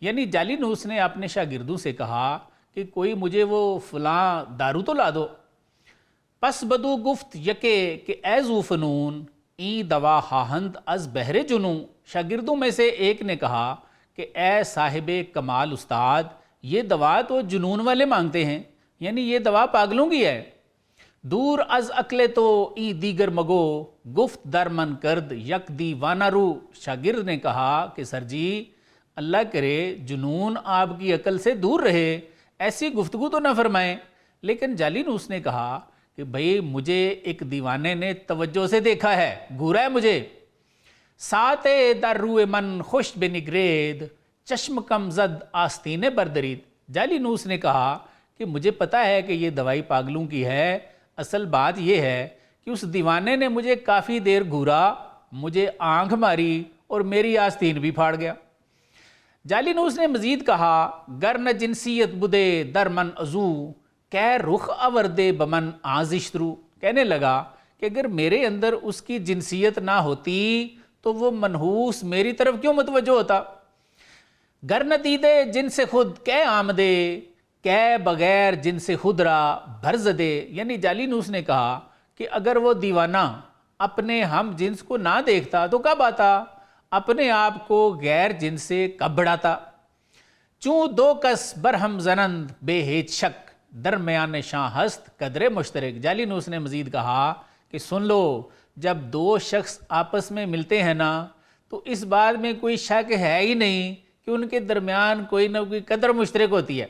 یعنی جعلی نوس نے اپنے شاگردوں سے کہا کہ کوئی مجھے وہ فلاں دارو تو لا دو۔ پس بدو گفت یکے کہ اے ذو فنون ای دوا خواہند از بہر جنوں، شاگردوں میں سے ایک نے کہا کہ اے صاحب کمال استاد، یہ دوا تو جنون والے مانگتے ہیں، یعنی یہ دوا پاگلوں کی ہے۔ دور از عقل تو ای دیگر مگو گفت در من کرد یک دیوانہ رو، شاگرد نے کہا کہ سر جی اللہ کرے جنون آپ کی عقل سے دور رہے، ایسی گفتگو تو نہ فرمائیں۔ لیکن جعلی نوس نے کہا کہ بھئی مجھے ایک دیوانے نے توجہ سے دیکھا ہے، گھورا ہے مجھے۔ سات در روئے من خوش بنگرید چشم کم زد آستین بردرید، جعلی نوس نے کہا کہ مجھے پتا ہے کہ یہ دوائی پاگلوں کی ہے، اصل بات یہ ہے کہ اس دیوانے نے مجھے کافی دیر گھورا، مجھے آنکھ ماری اور میری آستین بھی پھاڑ گیا۔ جعلی نوس نے مزید کہا گر نہ جنسیت بدے در من ازو کہ رخ آوردے بمن آزشترو، کہنے لگا کہ اگر میرے اندر اس کی جنسیت نہ ہوتی تو وہ منحوس میری طرف کیوں متوجہ ہوتا۔ گر نہ دیدے جن سے خود کہ آمدے کہ بغیر جن سے خود را بھرز دے، یعنی جعلی نوس نے کہا کہ اگر وہ دیوانہ اپنے ہم جنس کو نہ دیکھتا تو کب آتا، اپنے آپ کو غیر جنس سے کب بڑھاتا۔ چوں دو کس برہم زنند بے ہیچ شک درمیان شاہ ہست قدر مشترک، جعلی نوس نے مزید کہا کہ سن لو جب دو شخص آپس میں ملتے ہیں نا تو اس بات میں کوئی شک ہے ہی نہیں کہ ان کے درمیان کوئی نہ کوئی قدر مشترک ہوتی ہے۔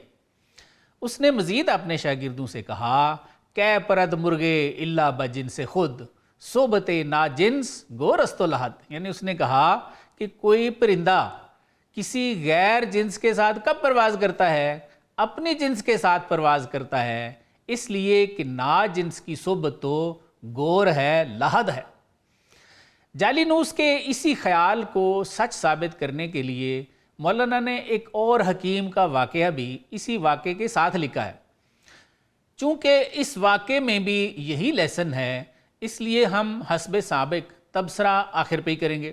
اس نے مزید اپنے شاگردوں سے کہا کہ پرد مرغے اللہ بجنس خود صحبت نا جنس گورست و لحد، یعنی اس نے کہا کہ کوئی پرندہ کسی غیر جنس کے ساتھ کب پرواز کرتا ہے، اپنی جنس کے ساتھ پرواز کرتا ہے، اس لیے کہ نا جنس کی صحبت تو گور ہے، لحد ہے۔ جعلی نوس کے اسی خیال کو سچ ثابت کرنے کے لیے مولانا نے ایک اور حکیم کا واقعہ بھی اسی واقعے کے ساتھ لکھا ہے۔ چونکہ اس واقعے میں بھی یہی لیسن ہے اس لیے ہم حسب سابق تبصرہ آخر پہ ہی کریں گے۔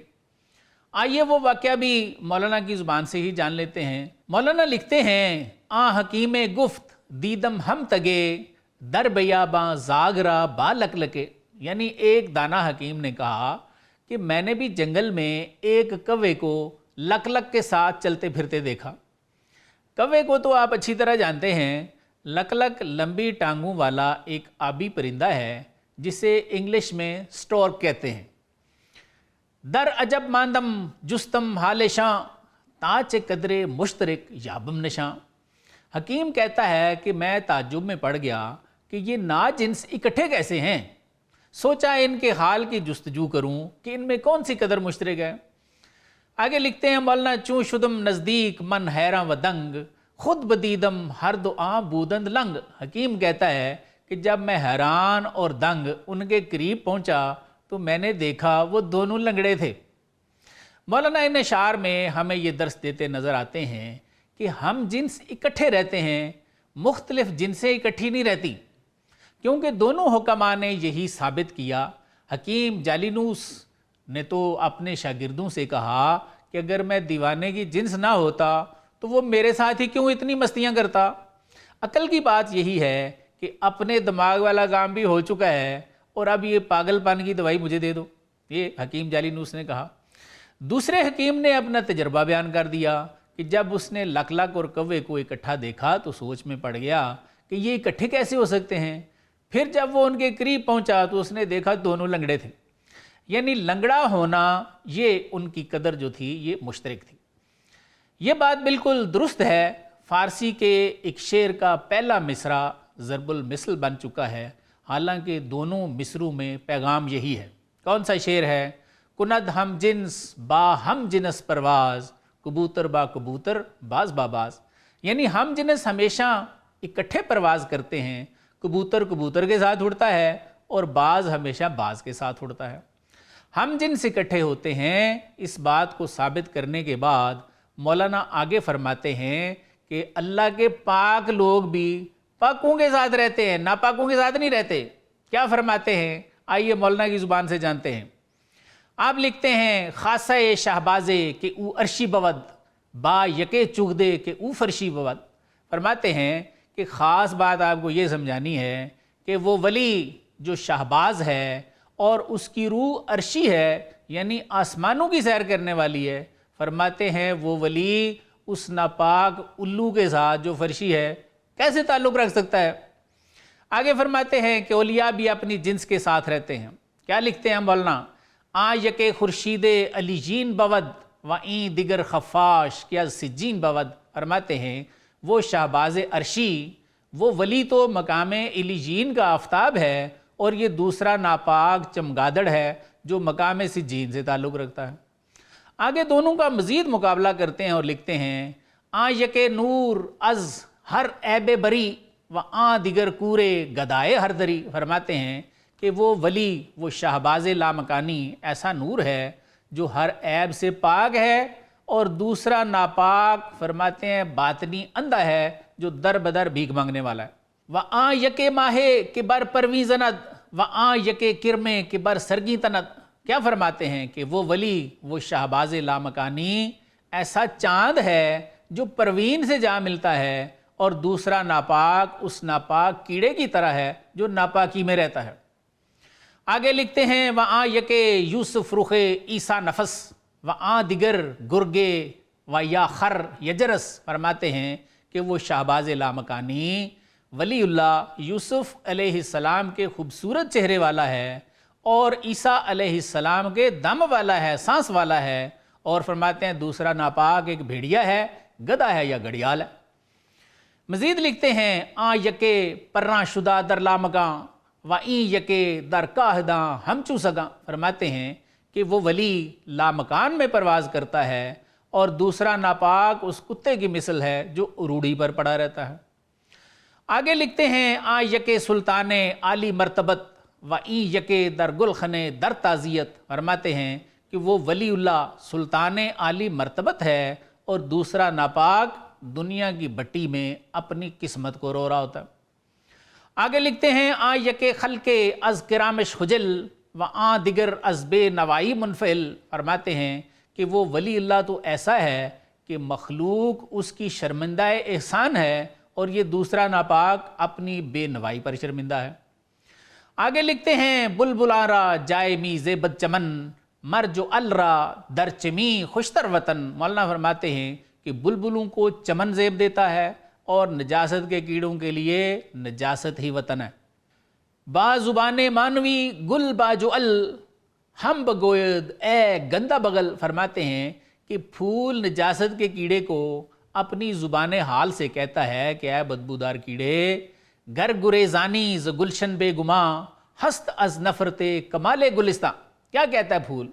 آئیے وہ واقعہ بھی مولانا کی زبان سے ہی جان لیتے ہیں۔ مولانا لکھتے ہیں آ حکیم گفت دیدم ہم تگے در بیاباں زاگرا با لک لکے، یعنی ایک دانا حکیم نے کہا کہ میں نے بھی جنگل میں ایک کوے کو لک لک کے ساتھ چلتے پھرتے دیکھا۔ کوے کو تو آپ اچھی طرح جانتے ہیں، لک لک لمبی ٹانگوں والا ایک آبی پرندہ ہے جسے انگلش میں سٹورک کہتے ہیں۔ در عجب ماندم جستم حال شاں تاچ قدرے مشترک یابم نشاں۔ حکیم کہتا ہے کہ میں تعجب میں پڑ گیا کہ یہ ناجنس اکٹھے کیسے ہیں، سوچا ان کے حال کی جستجو کروں کہ ان میں کون سی قدر مشترک ہے۔ آگے لکھتے ہیں مولانا چوں شدم نزدیک من حیراں و دنگ خود بدیدم ہر دو آں بودند لنگ۔ حکیم کہتا ہے کہ جب میں حیران اور دنگ ان کے قریب پہنچا تو میں نے دیکھا وہ دونوں لنگڑے تھے۔ مولانا ان اشعار میں ہمیں یہ درس دیتے نظر آتے ہیں کہ ہم جنس اکٹھے رہتے ہیں، مختلف جنسیں اکٹھی نہیں رہتی، کیونکہ دونوں حکماء نے یہی ثابت کیا۔ حکیم جالینوس نے تو اپنے شاگردوں سے کہا کہ اگر میں دیوانے کی جنس نہ ہوتا تو وہ میرے ساتھ ہی کیوں اتنی مستیاں کرتا۔ عقل کی بات یہی ہے کہ اپنے دماغ والا کام بھی ہو چکا ہے اور اب یہ پاگل پن کی دوائی مجھے دے دو، یہ حکیم جالینوس نے کہا۔ دوسرے حکیم نے اپنا تجربہ بیان کر دیا کہ جب اس نے لک لک اور کوے کو اکٹھا دیکھا تو سوچ میں پڑ گیا کہ یہ اکٹھے کیسے ہو سکتے ہیں۔ پھر جب وہ ان کے قریب پہنچا تو اس نے دیکھا دونوں لنگڑے تھے، یعنی لنگڑا ہونا یہ ان کی قدر جو تھی یہ مشترک تھی۔ یہ بات بالکل درست ہے۔ فارسی کے ایک شعر کا پہلا مصرع ضرب المثل بن چکا ہے، حالانکہ دونوں مصروں میں پیغام یہی ہے۔ کون سا شعر ہے؟ کند ہم جنس با ہم جنس پرواز کبوتر با کبوتر باز با باز، یعنی ہم جنس ہمیشہ اکٹھے پرواز کرتے ہیں، کبوتر کبوتر کے ساتھ اڑتا ہے اور باز ہمیشہ باز کے ساتھ اڑتا ہے۔ ہم جنس اکٹھے ہوتے ہیں، اس بات کو ثابت کرنے کے بعد مولانا آگے فرماتے ہیں کہ اللہ کے پاک لوگ بھی پاکوں کے ساتھ رہتے ہیں، ناپاکوں کے ساتھ نہیں رہتے۔ کیا فرماتے ہیں؟ آئیے مولانا کی زبان سے جانتے ہیں۔ آپ لکھتے ہیں خاصہ شہبازے کہ او عرشی بود با یکے چگ دے کہ او فرشی بود۔ فرماتے ہیں کہ خاص بات آپ کو یہ سمجھانی ہے کہ وہ ولی جو شہباز ہے اور اس کی روح عرشی ہے، یعنی آسمانوں کی سیر کرنے والی ہے۔ فرماتے ہیں وہ ولی اس ناپاک الو کے ساتھ جو فرشی ہے کیسے تعلق رکھ سکتا ہے؟ آگے فرماتے ہیں کہ اولیاء بھی اپنی جنس کے ساتھ رہتے ہیں۔ کیا لکھتے ہیں مولانا؟ آ یکے خورشید علی جین بود و این دیگر خفاش کیا سجین بود۔ فرماتے ہیں وہ شہباز عرشی، وہ ولی تو مقام علی جین کا آفتاب ہے اور یہ دوسرا ناپاک چمگادڑ ہے جو مقام سجین سے تعلق رکھتا ہے۔ آگے دونوں کا مزید مقابلہ کرتے ہیں اور لکھتے ہیں آ یکے نور از ہر عیب بری و آ دیگر کورے گدائے ہر دری۔ فرماتے ہیں کہ وہ ولی، وہ شہباز لامکانی ایسا نور ہے جو ہر عیب سے پاک ہے، اور دوسرا ناپاک فرماتے ہیں باطنی اندھا ہے جو در بدر بھیک مانگنے والا ہے۔ وَآں یکے ماہے کہ بر پرویں زند وَآں یکے کرمے کہ بر سرگی تند۔ کیا فرماتے ہیں کہ وہ ولی، وہ شہباز لامکانی ایسا چاند ہے جو پروین سے جا ملتا ہے، اور دوسرا ناپاک اس ناپاک کیڑے کی طرح ہے جو ناپاکی میں رہتا ہے۔ آگے لکھتے ہیں وَآں یکے یوسف رخ عیسیٰ نفس وَآں دیگر گرگے و یا خر یجرس۔ فرماتے ہیں کہ وہ شہباز لامکانی ولی اللہ یوسف علیہ السلام کے خوبصورت چہرے والا ہے اور عیسیٰ علیہ السلام کے دم والا ہے، سانس والا ہے، اور فرماتے ہیں دوسرا ناپاک ایک بھیڑیا ہے، گدھا ہے یا گھڑیال ہے۔ مزید لکھتے ہیں آ یکے پراں شدہ در لامکاں و این یکے در کاہداں ہم چو سگاں۔ فرماتے ہیں کہ وہ ولی لامکان میں پرواز کرتا ہے اور دوسرا ناپاک اس کتے کی مثل ہے جو اروڑی پر پڑا رہتا ہے۔ آگے لکھتے ہیں آ یکے سلطان عالی مرتبت و این یکے در گلخن در تعزیت۔ فرماتے ہیں کہ وہ ولی اللہ سلطان عالی مرتبت ہے اور دوسرا ناپاک دنیا کی بٹی میں اپنی قسمت کو رو رہا ہوتا ہے۔ آگے لکھتے ہیں آ یکے خلق از کرامش خجل و آ دیگر از بے نوائی منفعل۔ فرماتے ہیں کہ وہ ولی اللہ تو ایسا ہے کہ مخلوق اس کی شرمندہ احسان ہے اور یہ دوسرا ناپاک اپنی بے نوائی پر شرمندہ ہے۔ آگے لکھتے ہیں بلبلارا جائے می زیبت چمن مر جو الرا در چمی خوشتر وطن۔ مولانا فرماتے ہیں کہ بلبلوں کو چمن زیب دیتا ہے اور نجاست کے کیڑوں کے لیے نجاست ہی وطن ہے۔ با زبان مانوی گل باجو ال ہم بگوید اے گندا بغل۔ فرماتے ہیں کہ پھول نجاست کے کیڑے کو اپنی زبان حال سے کہتا ہے کہ اے بدبودار کیڑے، گر گریزانی ز گلشن بے گماں ہست از نفرت کمال گلستاں۔ کیا کہتا ہے پھول؟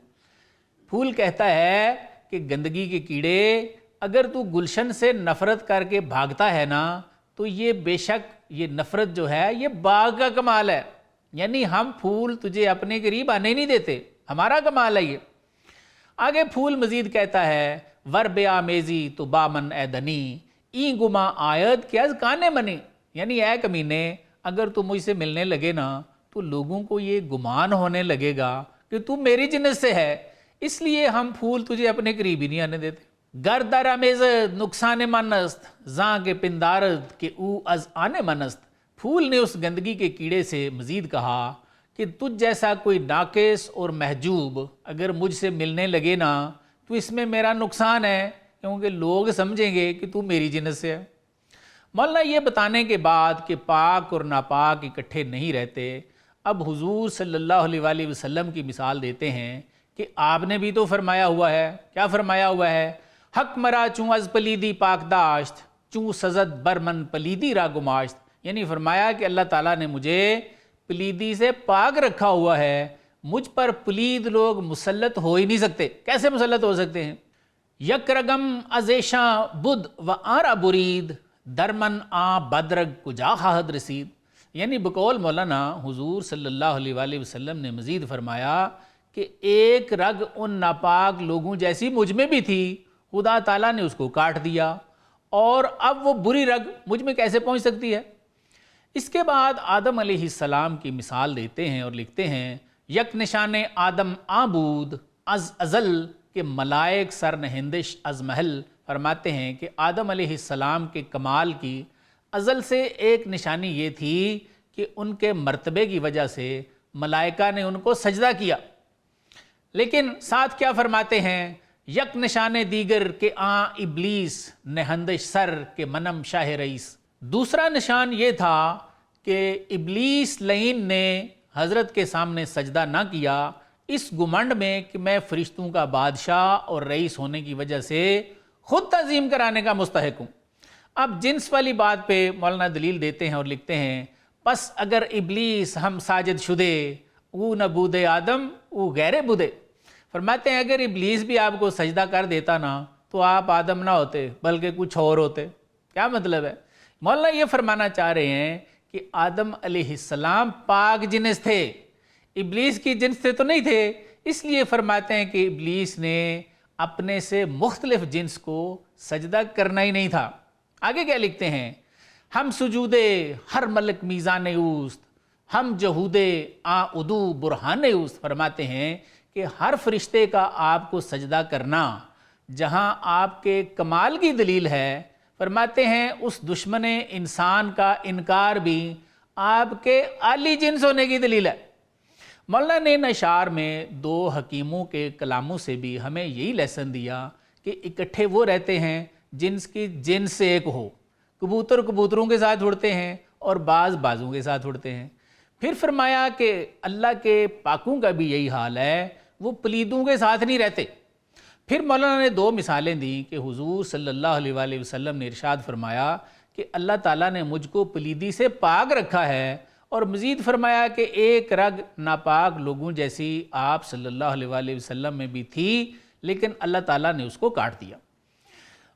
پھول کہتا ہے کہ گندگی کے کیڑے، اگر تو گلشن سے نفرت کر کے بھاگتا ہے نا تو یہ بے شک یہ نفرت جو ہے یہ باغ کا کمال ہے، یعنی ہم پھول تجھے اپنے قریب آنے نہیں دیتے، ہمارا کمال ہے یہ۔ آگے پھول مزید کہتا ہے ور بے آمیزی تو بامن اے دنی این گما آیت کیا کانے منی، یعنی اے کمینے اگر تو مجھ سے ملنے لگے نا تو لوگوں کو یہ گمان ہونے لگے گا کہ تو میری جنس سے ہے، اس لیے ہم پھول تجھے اپنے قریب ہی نہیں آنے دیتے۔ گر در امیزد نقصان منست زاں کے پندارد کہ او از آنے منست۔ پھول نے اس گندگی کے کیڑے سے مزید کہا کہ تجھ جیسا کوئی ناقص اور محجوب اگر مجھ سے ملنے لگے نا تو اس میں میرا نقصان ہے، کیونکہ لوگ سمجھیں گے کہ تو میری جنس سے ہے۔ مولانا یہ بتانے کے بعد کہ پاک اور ناپاک اکٹھے نہیں رہتے، اب حضور صلی اللہ علیہ وآلہ وسلم کی مثال دیتے ہیں کہ آپ نے بھی تو فرمایا ہوا ہے۔ کیا فرمایا ہوا ہے؟ حق مرا چوں از پلیدی پاک داشت چوں سزد برمن پلیدی را گماشت، یعنی فرمایا کہ اللہ تعالیٰ نے مجھے پلیدی سے پاک رکھا ہوا ہے، مجھ پر پلید لوگ مسلط ہو ہی نہیں سکتے۔ کیسے مسلط ہو سکتے ہیں؟ یک رگم ازیشاں بدھ و آرا برید درمن آ بدرگ کجا خواہد رسید، یعنی بقول مولانا حضور صلی اللہ علیہ وآلہ وسلم نے مزید فرمایا کہ ایک رگ ان ناپاک لوگوں جیسی مجھ میں بھی تھی، خدا تعالیٰ نے اس کو کاٹ دیا، اور اب وہ بری رگ مجھ میں کیسے پہنچ سکتی ہے؟ اس کے بعد آدم علیہ السلام کی مثال دیتے ہیں اور لکھتے ہیں یک نشان آدم آبود از ازل کہ ملائک سر نہندش از محل۔ فرماتے ہیں کہ آدم علیہ السلام کے کمال کی ازل سے ایک نشانی یہ تھی کہ ان کے مرتبے کی وجہ سے ملائکہ نے ان کو سجدہ کیا، لیکن ساتھ کیا فرماتے ہیں؟ یک نشان دیگر کہ آن ابلیس نہندش سر کے منم شاہ رئیس۔ دوسرا نشان یہ تھا کہ ابلیس لعین نے حضرت کے سامنے سجدہ نہ کیا، اس گمنڈ میں کہ میں فرشتوں کا بادشاہ اور رئیس ہونے کی وجہ سے خود تعظیم کرانے کا مستحق ہوں۔ اب جنس والی بات پہ مولانا دلیل دیتے ہیں اور لکھتے ہیں پس اگر ابلیس ہم ساجد شدے او نہ بودے آدم او غیر بودے۔ فرماتے ہیں اگر ابلیس بھی آپ کو سجدہ کر دیتا نا تو آپ آدم نہ ہوتے بلکہ کچھ اور ہوتے۔ کیا مطلب ہے؟ مولانا یہ فرمانا چاہ رہے ہیں کہ آدم علیہ السلام پاک جنس تھے، ابلیس کی جنس سے تو نہیں تھے، اس لیے فرماتے ہیں کہ ابلیس نے اپنے سے مختلف جنس کو سجدہ کرنا ہی نہیں تھا۔ آگے کیا لکھتے ہیں؟ ہم سجودے ہر ملک میزان اوست ہم جہودے آ ادو برہان اوست۔ فرماتے ہیں کہ ہر فرشتے کا آپ کو سجدہ کرنا جہاں آپ کے کمال کی دلیل ہے، فرماتے ہیں اس دشمن انسان کا انکار بھی آپ کے عالی جنس ہونے کی دلیل ہے۔ مولانا نے ان اشعار میں دو حکیموں کے کلاموں سے بھی ہمیں یہی لیسن دیا کہ اکٹھے وہ رہتے ہیں جنس کی جنس سے ایک ہو۔ کبوتر کبوتروں کے ساتھ اڑتے ہیں اور باز بازوں کے ساتھ اڑتے ہیں۔ پھر فرمایا کہ اللہ کے پاکوں کا بھی یہی حال ہے، وہ پلیدوں کے ساتھ نہیں رہتے۔ پھر مولانا نے دو مثالیں دیں کہ حضور صلی اللہ علیہ وآلہ وسلم نے ارشاد فرمایا کہ اللہ تعالیٰ نے مجھ کو پلیدی سے پاک رکھا ہے، اور مزید فرمایا کہ ایک رگ ناپاک لوگوں جیسی آپ صلی اللہ علیہ وآلہ وسلم میں بھی تھی، لیکن اللہ تعالیٰ نے اس کو کاٹ دیا۔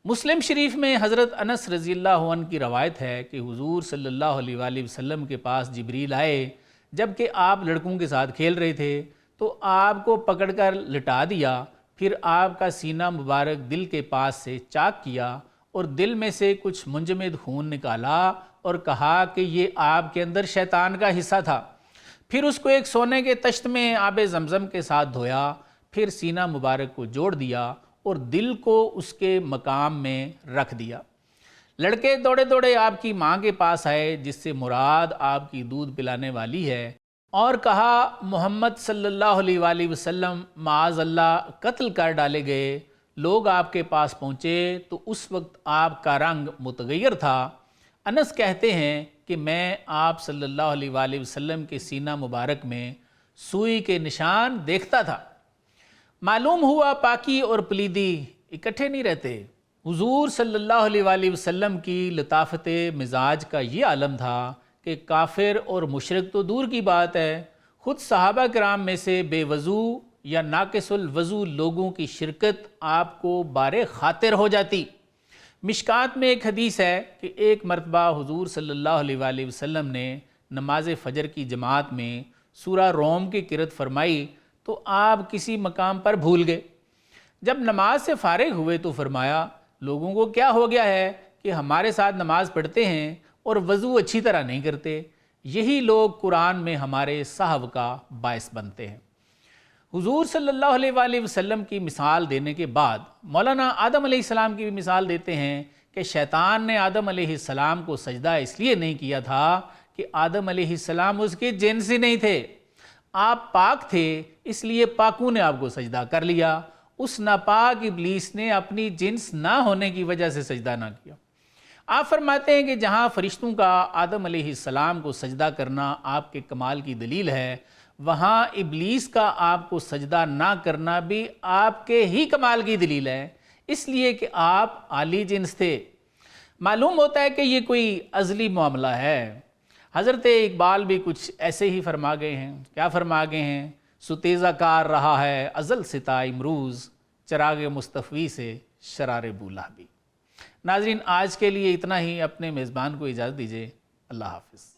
مسلم شریف میں حضرت انس رضی اللہ عنہ کی روایت ہے کہ حضور صلی اللہ علیہ وآلہ وسلم کے پاس جبریل آئے جبکہ آپ لڑکوں کے ساتھ کھیل رہے تھے، تو آپ کو پکڑ کر لٹا دیا، پھر آپ کا سینہ مبارک دل کے پاس سے چاک کیا اور دل میں سے کچھ منجمد خون نکالا اور کہا کہ یہ آپ کے اندر شیطان کا حصہ تھا۔ پھر اس کو ایک سونے کے تشت میں آب زمزم کے ساتھ دھویا، پھر سینہ مبارک کو جوڑ دیا اور دل کو اس کے مقام میں رکھ دیا۔ لڑکے دوڑے دوڑے آپ کی ماں کے پاس آئے، جس سے مراد آپ کی دودھ پلانے والی ہے، اور کہا محمد صلی اللہ علیہ وآلہ وسلم معاذ اللہ قتل کر ڈالے گئے، لوگ آپ کے پاس پہنچے تو اس وقت آپ کا رنگ متغیر تھا۔ انس کہتے ہیں کہ میں آپ صلی اللہ علیہ وآلہ وسلم کے سینہ مبارک میں سوئی کے نشان دیکھتا تھا۔ معلوم ہوا پاکی اور پلیدی اکٹھے نہیں رہتے۔ حضور صلی اللہ علیہ وآلہ وسلم کی لطافت مزاج کا یہ عالم تھا کہ کافر اور مشرک تو دور کی بات ہے، خود صحابہ کرام میں سے بے وضو یا ناقص الوضو لوگوں کی شرکت آپ کو بار خاطر ہو جاتی۔ مشکات میں ایک حدیث ہے کہ ایک مرتبہ حضور صلی اللہ علیہ وآلہ وسلم نے نماز فجر کی جماعت میں سورہ روم کی قرأت فرمائی تو آپ کسی مقام پر بھول گئے۔ جب نماز سے فارغ ہوئے تو فرمایا، لوگوں کو کیا ہو گیا ہے کہ ہمارے ساتھ نماز پڑھتے ہیں اور وضو اچھی طرح نہیں کرتے، یہی لوگ قرآن میں ہمارے سہو کا باعث بنتے ہیں۔ حضور صلی اللہ علیہ وآلہ وسلم کی مثال دینے کے بعد مولانا آدم علیہ السلام کی بھی مثال دیتے ہیں کہ شیطان نے آدم علیہ السلام کو سجدہ اس لیے نہیں کیا تھا کہ آدم علیہ السلام اس کے جنس ہی نہیں تھے، آپ پاک تھے، اس لیے پاکوں نے آپ کو سجدہ کر لیا، اس ناپاک ابلیس نے اپنی جنس نہ ہونے کی وجہ سے سجدہ نہ کیا۔ آپ فرماتے ہیں کہ جہاں فرشتوں کا آدم علیہ السلام کو سجدہ کرنا آپ کے کمال کی دلیل ہے، وہاں ابلیس کا آپ کو سجدہ نہ کرنا بھی آپ کے ہی کمال کی دلیل ہے، اس لیے کہ آپ عالی جنس تھے۔ معلوم ہوتا ہے کہ یہ کوئی ازلی معاملہ ہے۔ حضرت اقبال بھی کچھ ایسے ہی فرما گئے ہیں۔ کیا فرما گئے ہیں؟ ستیزہ کار رہا ہے ازل ستا امروز، چراغ مصطفی سے شرار بولا بھی۔ ناظرین، آج کے لیے اتنا ہی، اپنے میزبان کو اجازت دیجیے۔ اللہ حافظ۔